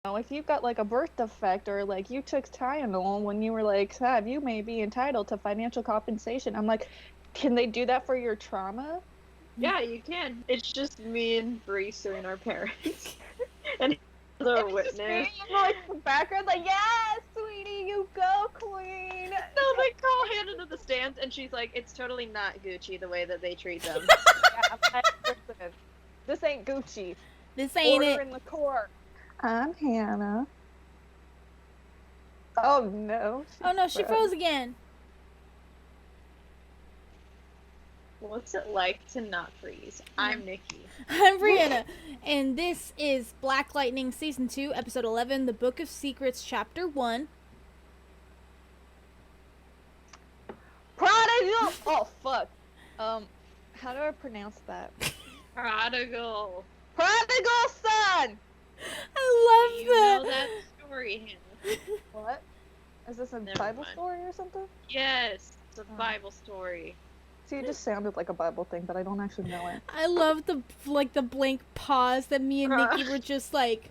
if you've got like a birth defect or like you took Tylenol when you were like 7, you may be entitled to financial compensation. I'm like, can they do that for your trauma? Yeah, you can. It's just me and Bree suing our parents. And the witness. Just me, like the background, like, yes, sweetie, you go, queen. No, they call Hannah to the stands, and she's like, it's totally not Gucci the way that they treat them. Yeah, listen, this ain't Gucci. This ain't Order it. in the court. I'm Hannah. Oh no. Oh no, she froze again. What's it like to not freeze? I'm Nikki. I'm Brianna, and this is Black Lightning Season 2, Episode 11, The Book of Secrets, Chapter 1. Prodigal! Oh, fuck. How do I pronounce that? Prodigal. Prodigal son! I love You that. know that story, Hannah. What? Is this a Never Bible mind. story or something? Yes, it's a Bible story. See, it just sounded like a Bible thing, but I don't actually know it. I love the blank pause that me and Nikki were just like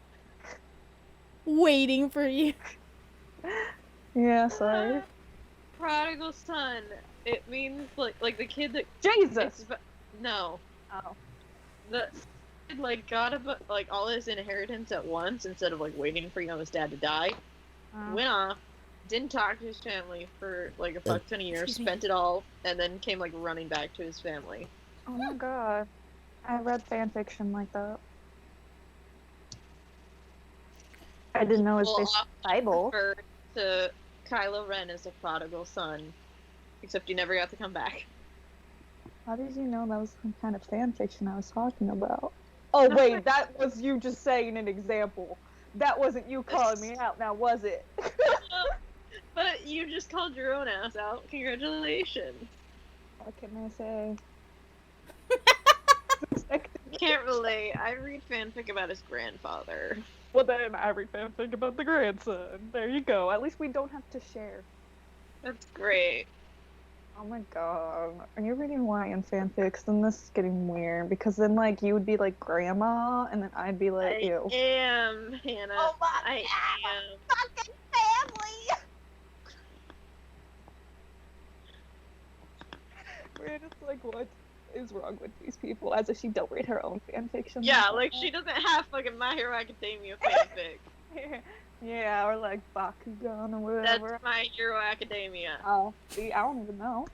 waiting for you. Yeah, sorry. Prodigal son. It means like the kid that Jesus! no. Oh. The kid got all his inheritance at once instead of waiting for his dad to die. Went off, didn't talk to his family for a fuck ton of years, spent it all, and then came running back to his family. Oh my god. I read fan fiction like that. I didn't know it was based on the Bible. To Kylo Ren as a prodigal son, except he never got to come back. How did you know that was some kind of fan fiction I was talking about? Oh wait, that was you just saying an example. That wasn't you calling me out, now was it? But you just called your own ass out. Congratulations. What can I say? Can't relate. I read fanfic about his grandfather. Well then, I read fanfic about the grandson. There you go. At least we don't have to share. That's great. Oh my god. Are you reading YN fanfics? Then this is getting weird, because then you would be grandma, and then I'd be ew. I am, Hannah. Oh my I am. fucking family! Brianna's what is wrong with these people? As if she don't read her own fanfiction. Yeah, she doesn't have fucking My Hero Academia fanfic. Yeah, or Bakugan or whatever. That's My Hero Academia. Oh, see, I don't even know.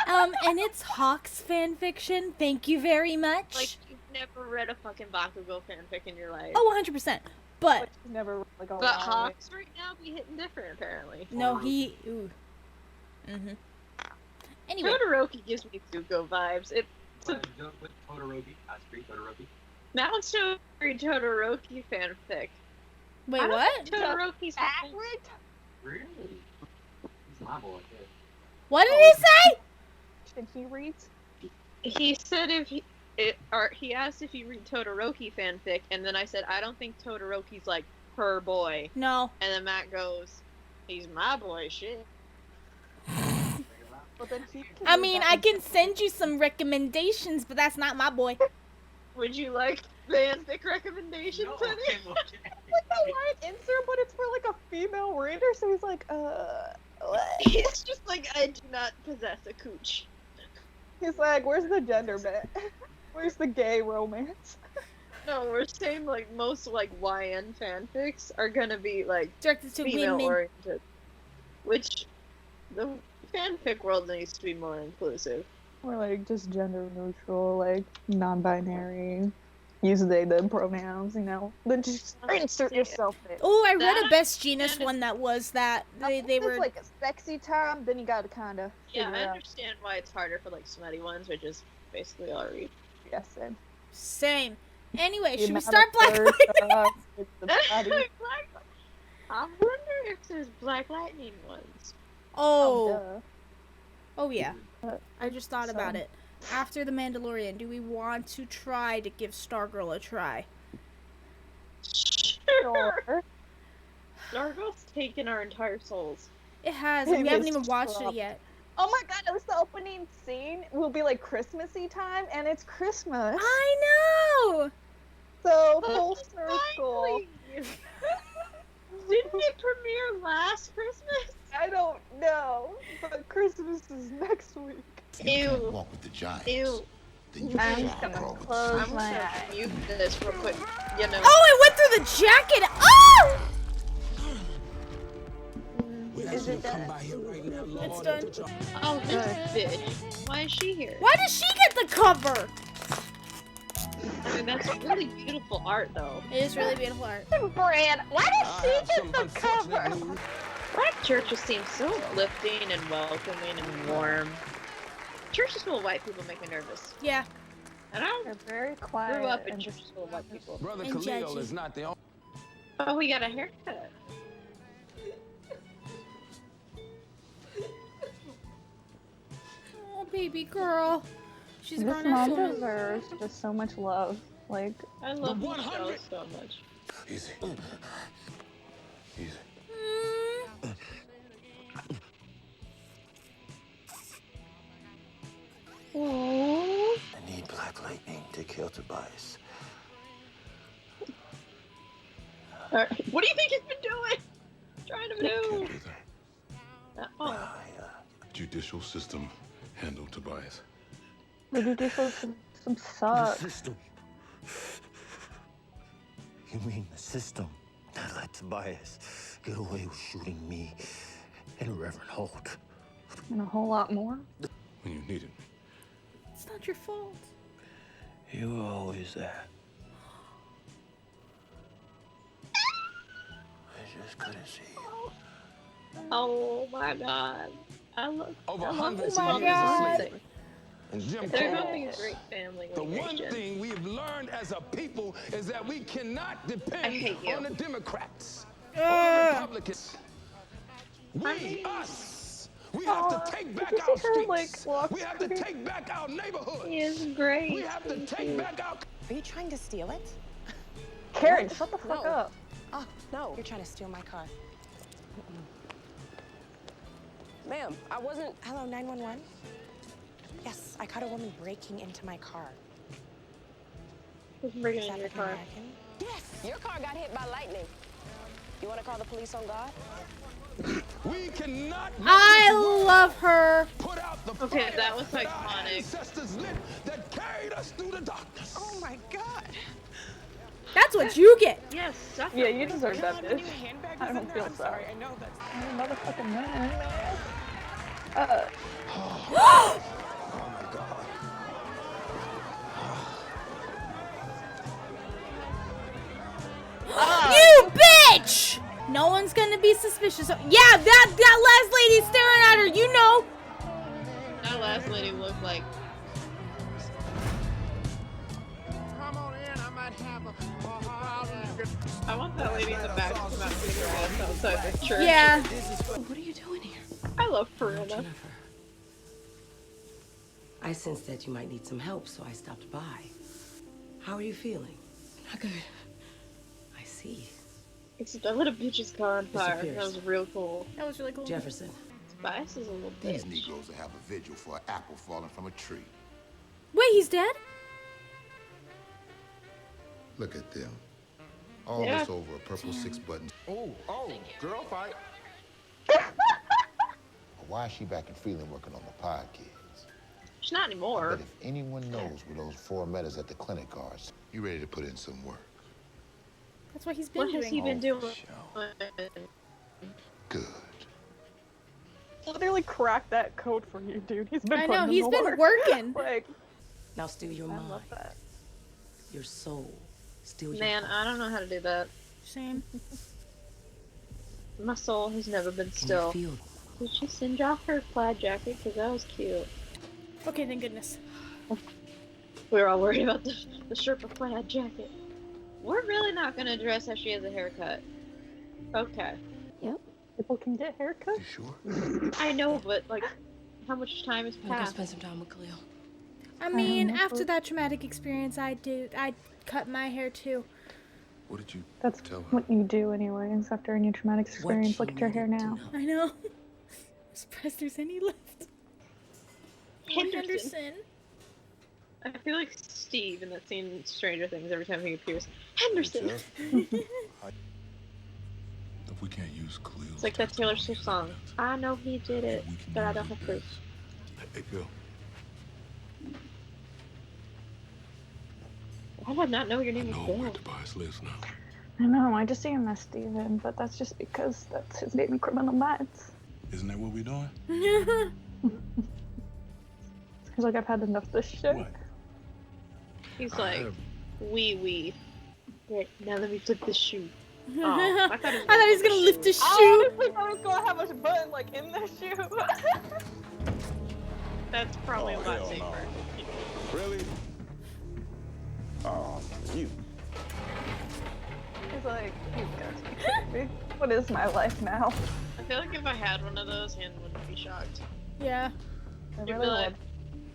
And it's Hawk's fanfiction. Thank you very much. You've never read a fucking Bakugo fanfic in your life. Oh, 100%. But she's never But Hawk's right now be hitting different, apparently. no, he. Ooh. Anyway. Todoroki gives me Zuko vibes. With Todoroki, Todoroki. Now it's a Todoroki fanfic. Wait, what? Todoroki's accurate? Really? He's my boy. Yeah. What did he say? Did he read? He said he asked if you read Todoroki fanfic, and then I said I don't think Todoroki's her boy. No. And then Matt goes, he's my boy, shit. Well, then I mean, I can send you some recommendations, but that's not my boy. Would you like fanfic recommendations, honey? a wide insert, but it's for a female reader, so he's what? He's just I do not possess a cooch. He's where's the gender bit? Where's the gay romance? No, we're saying most YN fanfics are gonna be directed to female women. oriented, which the fanfic world needs to be more inclusive. Or just gender neutral, non-binary, use they them pronouns, then just insert yourself in. Oh, I read That a Best Genus one that was that they were a sexy time, then you gotta kinda Yeah, figure I out. understand why it's harder for smutty ones, which is basically all I read. Yes, and same. Anyway, the should we amount start of Black words, Lightning? with the body. I wonder if there's Black Lightning ones. Oh yeah. duh. I just thought about it. After The Mandalorian, do we want to try to give Stargirl a try? Sure. Stargirl's taken our entire souls. It has, and we haven't even It's watched it rough. yet. Oh my god, at least the opening scene will be Christmassy time, and it's Christmas. I know! So But full it's circle. finally you. Didn't it premiere last Christmas? I don't know, but Christmas is next week. If you can't Ew. walk with the giants, Ew. then you I'm can just gonna crawl with the close I'm snakes. gonna mute this real quick. You know. Oh, it went through the jacket. Oh! Is it done? It's done. Oh, this bitch. Why is she here? Why does she get the cover? I mean, that's really beautiful art, though. It is really beautiful art. Brianna, why did she get the cover? Black churches seem so uplifting and welcoming and warm. Churches full of white people make me nervous. Yeah. And I They're very quiet. grew up in and churches full of white people. Brother And Khalil judgy. is not the only. Oh, we got a haircut. Oh, baby girl. She's This grown up mom so much. deserves just so much love. Like, I love The this show 100. so much. Easy. Easy. Mm. oh, I need Black Lightning to kill Tobias. What do you think he's been doing? Trying to do. Can't do that. Oh. Judicial system handle Tobias. the judicial system The sucks. system. You mean the system that let Tobias get away with shooting me and Reverend Holt? And a whole lot more. When you need it. It's not your fault. You were always there. I just couldn't see you. Oh my god. I love Over I love hundreds this of mom years of is sleep. amazing. And Jim They're Crow. having a great family. The when you're one Asian. thing we've learned as a people is that we cannot I depend hate you. on the Democrats or Ugh. Republicans. We, us, we Aw, have to take back did you our see her, like, streets. walk We have to through? take back our neighborhoods. He is great. We have to take back our. Are you trying to steal it? Karen, shut the fuck No. up. Oh, no. You're trying to steal my car. Ma'am, I wasn't. Hello, 911? Yes, I caught a woman breaking into my car. Who's bringing Is in your African car? American? Yes! Your car got hit by lightning. You want to call the police on God? We cannot. let I this world love her. Put out the Okay, fire that was that our iconic. ancestors lit that carried us through the darkness. Oh my God! That's what you get. Yes, suck Yeah, it. you deserve that, God, when bitch. your handbag I was don't in there, feel I'm so. sorry. I know that's. I'm a motherfucking man. You bitch! No one's gonna be suspicious. Yeah, that last lady's staring at her. You know. That last lady looked like. I want that lady in the back to come out and kick her ass outside the church. Yeah. What are you doing here? I love Brianna. Jennifer, I sensed that you might need some help, so I stopped by. How are you feeling? Not good. I see. Except I lit a bitch's car on fire. That Disappears. was real cool. That was really cool. Jefferson, Tobias is a little These bitch. Negroes will have a vigil for an apple falling from a tree. Wait, he's dead? Look at them. All Yeah. this over a purple 6-button. Oh, girl fight. Why is she back in Freeland working on the pod kids? She's not anymore. But if anyone knows where those 4 medals at the clinic are, you ready to put in some work? That's what he's been What has doing. he been doing? Good. Literally cracked that code for you, dude. He's been I putting know, in he's the been work. working. Like, now steal your I mind, love that. your soul, steal your Man, heart. I don't know how to do that. Same. My soul has never been Can still. you feel Did she singe off her plaid jacket? Because that was cute. Okay, thank goodness. We were all worried about the Sherpa plaid jacket. We're really not going to address how she has a haircut. Okay. People can get haircuts. You sure? I know, but, like, how much time has I'm gonna go passed? spend some time with Khalil. I mean, know. after that traumatic experience, I cut my hair too. What did you That's tell her? what you do anyways after any traumatic experience. What Look at your she hair needed to now. know. I know. I'm surprised there's any left. Henderson. I feel like Steve in that scene in Stranger Things every time he appears. Henderson! Jeff? if we can't use Khalil's It's like that Taylor Swift song. I know he did it, but I don't have proof. Hey, Phil. I did not know your name was know Bill. where Tobias lives now. I know, I just see him as Steven, but that's just because that's his name in Criminal Minds. Isn't that what we're doing? He's like, I've had enough of this shit. What? He's like, wee. Right, now let me flip the shoe. Oh, I thought he was gonna lift his shoe. I honestly thought I was gonna have a button like in the shoe. That's probably a lot hell safer. no. Really? Oh, you. He's like, you guys be kidding me. What is my life now? I feel like if I had one of those, Hannah wouldn't be shocked. Yeah. I You'd be really like, would.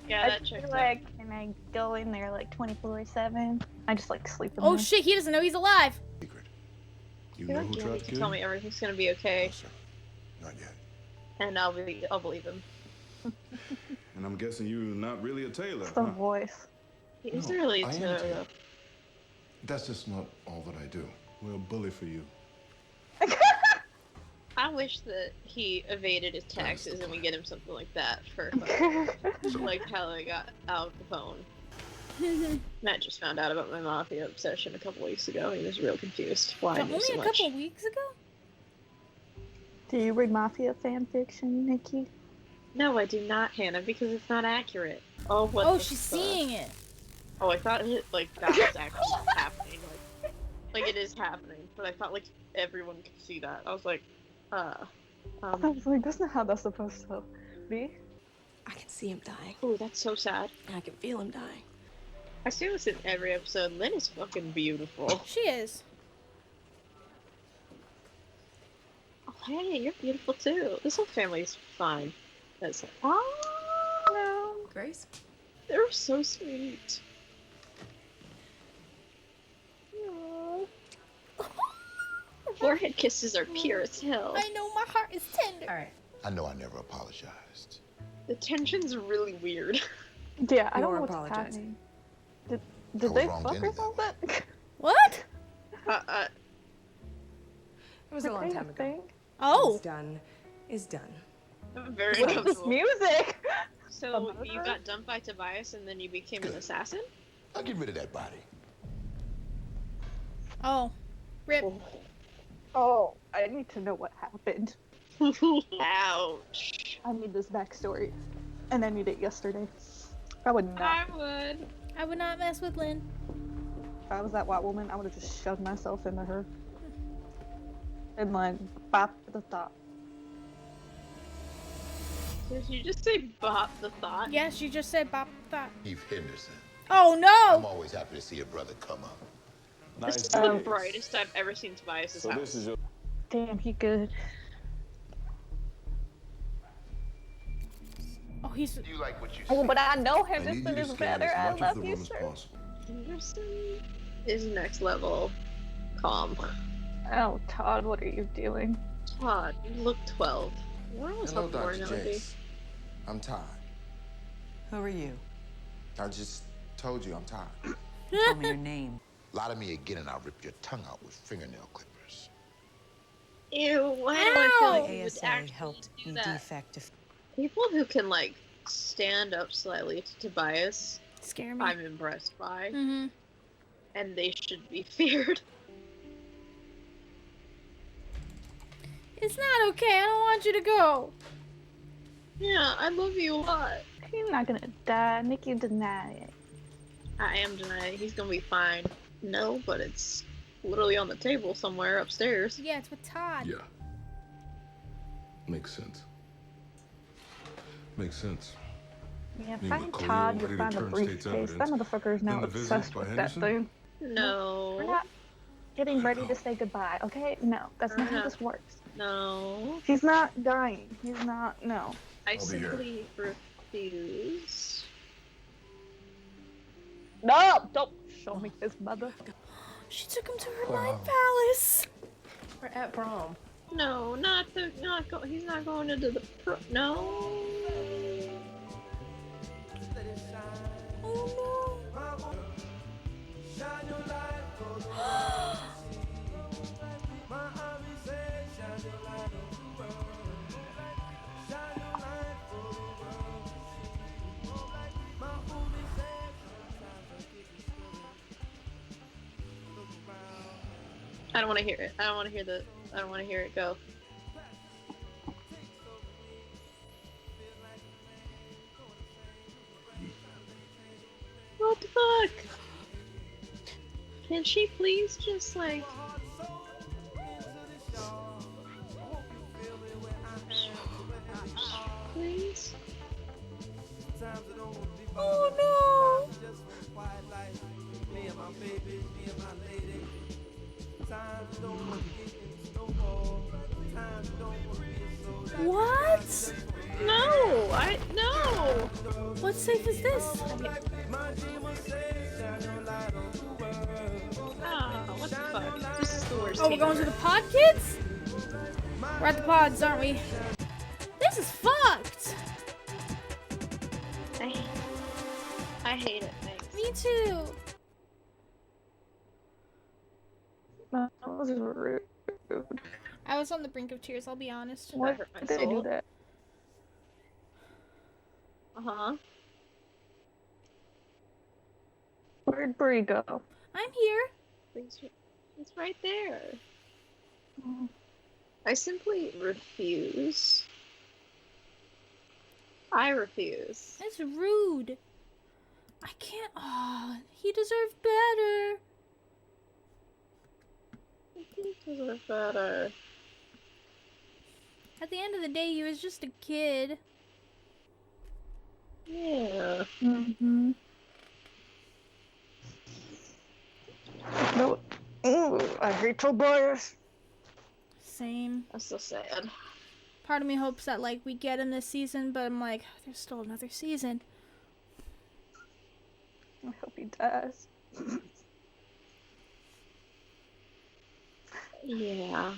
yeah, that I checks feel out. like, can I go in there like 24/7? I just like sleep in Oh there. shit, he doesn't know he's alive. Secret. You I feel know like who you tried need to to kill tell you? me everything's gonna be okay, No, sir. Not yet. and I'll believe him. And I'm guessing you're not really a tailor, It's the huh? voice. He's No, really I am Taylor, Taylor. though. That's just not all that I do. Well, bully for you. I wish that he evaded his taxes and we get him something like that for like how I got out the phone. Matt just found out about my mafia obsession a couple weeks ago. He was real confused. Why I knew Only so a much. couple weeks ago? Do you read Mafia fan fiction, Nikki? No, I do not, Hannah, because it's not accurate. Oh, what? Oh, the she's fuck? seeing it. Oh, I thought like that was actually happening. Like it is happening, but I thought like everyone could see that. I was like, I was like, that's not how that's supposed to be. I can see him dying. Oh, that's so sad. I can feel him dying. I see this in every episode. Lynn is fucking beautiful. She is. Oh, hey, you're beautiful too. This whole family's fine. That's like, oh no, Grace? they're so sweet. Forehead kisses are pure as hell. I know my heart is tender. Alright. I know I never apologized. The tension's really weird. Yeah, I don't You're know what's apologizing. happening. I Did was they wrong fuck to or end it that way. something? What? It was a Were long they time ago. thing? Oh. What's done is done. I'm very What is this uncomfortable. music? So A you murderer? got dumped by Tobias and then you became an assassin? I'll get rid of that body. Oh. Rip. Oh, I need to know what happened. Ouch. I need this backstory. And I need it yesterday. I would not. I would. I would not mess with Lynn. If I was that white woman, I would have just shoved myself into her. And like, bop the thought. Did you just say bop the thought? Yes, you just said bop thought. Eve Henderson. Oh I'm no! always happy to see a brother come up. This is Nice the digs. brightest I've ever seen Tobias's So house. this is your... Damn, he good. Oh, he's. You like what you see? Oh, but I know I need you Henderson to is scan better. I as much of love the you, room as sir. possible. Henderson is next level calm. Oh, Todd, what are you doing? Todd, you look 12. Where was Hello, hoping we're Dr. gonna be? Jace. I'm Todd. Who are you? I just told you I'm Todd. Tell me your name. Lie to me again and I'll rip your tongue out with fingernail clippers. Ew, why do I feel like you would ASA actually helped do me that? defect. People who can, like, stand up slightly to Tobias, Scare me. I'm impressed by. Mm-hmm. And they should be feared. It's not okay. I don't want you to go. Yeah, I love you a lot. He's not gonna die. Nikki denied it. I am denying he's gonna be fine. No, but it's literally on the table somewhere upstairs. Yeah, it's with Todd. Yeah. Makes sense. Makes sense. Yeah, You find were clear, Todd, ready you'll to find the turn state's briefcase. That evidence. motherfucker is now Then the visit obsessed by with Henderson? that thing. No. We're not getting ready to say goodbye, okay? No, that's not how this works. No. He's not dying. He's not, no. I I'll be here. simply refuse. No! Don't show me his mother. She took him to her mind palace. We're at prom. No, he's not going into the no. Oh no. I don't want to hear it. I don't want to hear it go. What the fuck? Can she please just like... Please? Oh no! What? No! No! What safe is this? Ah, what the fuck? This is the worst. Oh, we're going to the pod, kids? We're at the pods, aren't we? This is fucked! I hate it, thanks. Me too. That was rude. I was on the brink of tears, I'll be honest. Why hurt my did they do soul. that? Uh-huh. Where'd Bree go? I'm here. It's right there. I simply refuse. I refuse. That's rude. I can't. Oh, he deserved better. He deserves better. At the end of the day, he was just a kid. Yeah. Mm-hmm. No. Ooh, I hate Tobias. Same. That's so sad. Part of me hopes that, like, we get him this season, but I'm like, there's still another season. I hope he does. Yeah.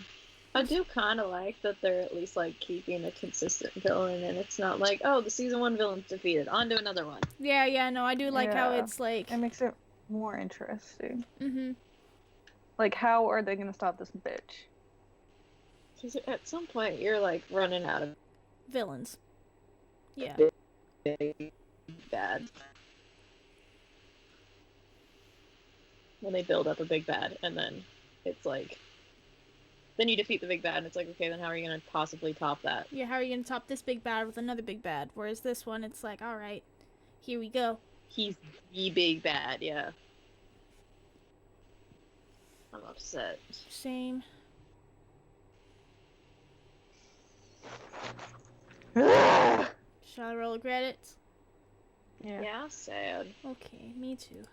I do kind of like that they're at least, like, keeping a consistent villain, and it's not like, oh, the season 1 villain's defeated, on to another one. Yeah, no, I do like how Yeah. it's like... It makes it more interesting. Mm-hmm. Like, how are they gonna stop this bitch? Because at some point, you're, like, running out of Villains. Yeah. big bad. When they build up a big bad, and then it's like... Then you defeat the big bad, and it's like, okay, then how are you going to possibly top that? Yeah, how are you going to top this big bad with another big bad? Whereas this one, it's like, alright, here we go. He's the big bad, yeah. I'm upset. Same. Yeah. Shall I roll credits? Yeah, sad. Okay, me too.